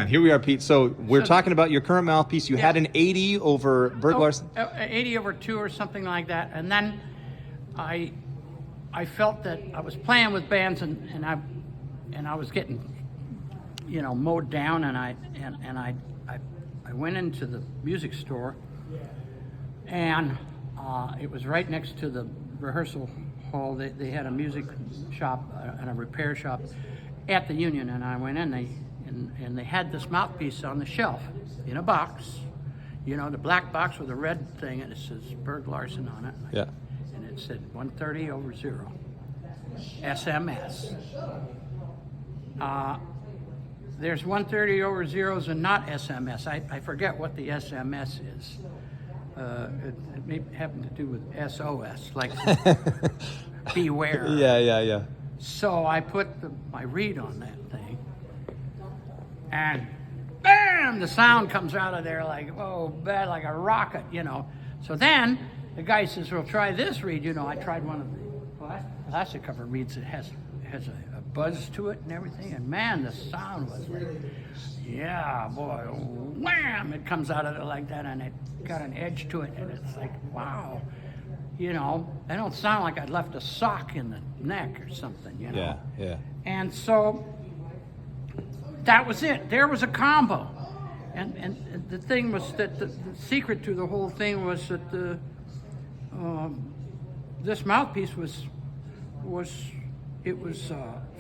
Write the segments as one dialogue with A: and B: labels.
A: Here we are, Pete. So we're talking about your current mouthpiece. You had an 80 over Berg Larsen.
B: 80 over 2 or something like that. And then I felt that I was playing with bands and I was getting, mowed down, and I went into the music store, and it was right next to the rehearsal hall. They had a music shop and a repair shop at the Union, and I went in. And they had this mouthpiece on the shelf in a box, the black box with a red thing, and it says Berg Larsen on it.
A: Yeah.
B: And it said 130 over 0, SMS. There's 130 over zeros and not SMS. I forget what the SMS is. It may happen to do with SOS, like beware.
A: Yeah.
B: So I put my reed on that thing, and bam, the sound comes out of there like, oh, bad, like a rocket, So then the guy says, well, try this reed. I tried one of the plastic cover reeds that has a buzz to it and everything, and man, the sound was like, yeah, boy, wham, it comes out of it like that, and it got an edge to it, and it's like, wow. I don't sound like I'd left a sock in the neck or something,
A: Yeah.
B: And so that was it. There was a combo. And the thing was that the secret to the whole thing was that this mouthpiece was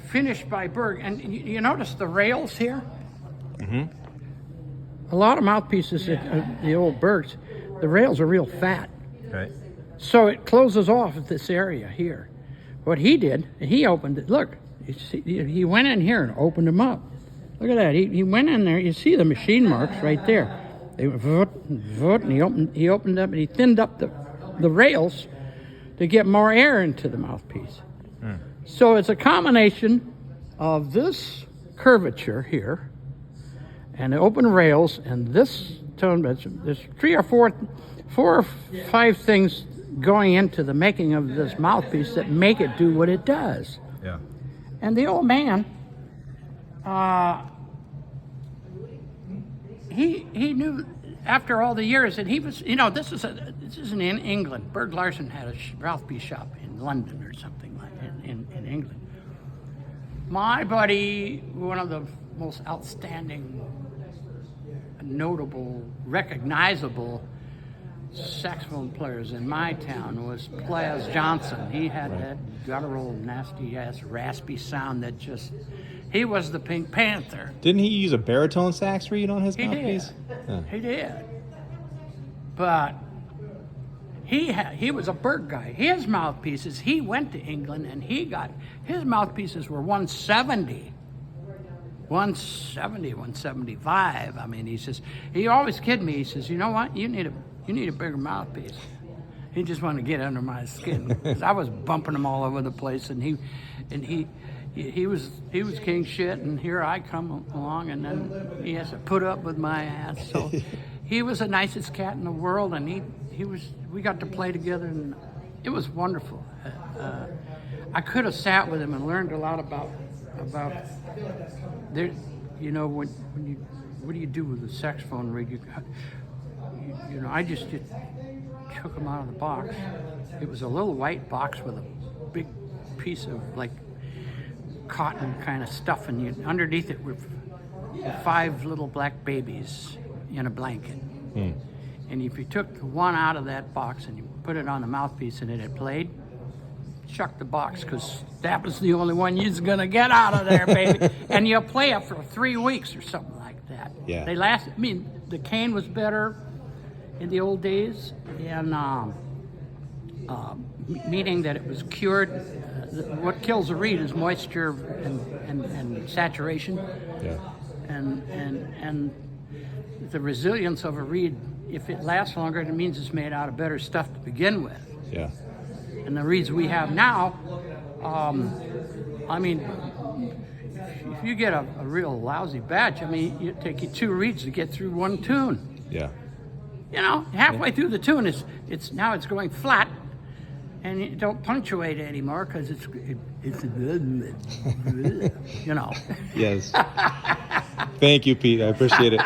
B: finished by Berg. And you notice the rails here?
A: Mm-hmm.
B: A lot of mouthpieces, the old Bergs, the rails are real fat.
A: Right.
B: So it closes off this area here. What he did, he opened it. Look, he went in here and opened them up. Look at that. He went in there. You see the machine marks right there. They went voot, and he opened up and he thinned up the rails to get more air into the mouthpiece. Mm. So it's a combination of this curvature here and the open rails and this tone. There's four or five things going into the making of this mouthpiece that make it do what it does.
A: Yeah.
B: And the old man, he knew after all the years that he was, this isn't in England. Berg Larsen had a mouthpiece shop in London or something like that, in England. My buddy, one of the most outstanding, notable, recognizable saxophone players in my town was Plas Johnson. He had that guttural, nasty-ass, raspy sound that he was the Pink Panther.
A: Didn't he use a baritone sax reed on his mouthpiece?
B: He did. But he was a Berg guy. His mouthpieces, he went to England and his mouthpieces were 170. 175. I mean, he always kidded me. He says, you know what? You need a bigger mouthpiece. He just wanted to get under my skin because I was bumping him all over the place, and he was king shit, and here I come along, and then he has to put up with my ass. So he was the nicest cat in the world, and we got to play together, and it was wonderful. I could have sat with him and learned a lot about there. What do you do with a saxophone rig? I just took him out of the box. It was a little white box with a big piece of like cotton kind of stuff, and underneath it were 5 little black babies in a blanket. Mm. And if you took one out of that box and you put it on the mouthpiece and it had played, chuck the box, because that was the only one you're gonna get out of there, baby. And you'll play it for 3 weeks or something like that.
A: Yeah.
B: They last. I mean, the cane was better in the old days, and meaning that it was cured. What kills a reed is moisture and saturation.
A: Yeah.
B: And the resilience of a reed, if it lasts longer, it means it's made out of better stuff to begin with.
A: Yeah.
B: And the reeds we have now, if you get a real lousy batch, it take you 2 reeds to get through one tune.
A: Yeah.
B: Halfway through the tune, it's going flat, and you don't punctuate anymore because it's
A: Yes. Thank you, Pete. I appreciate it.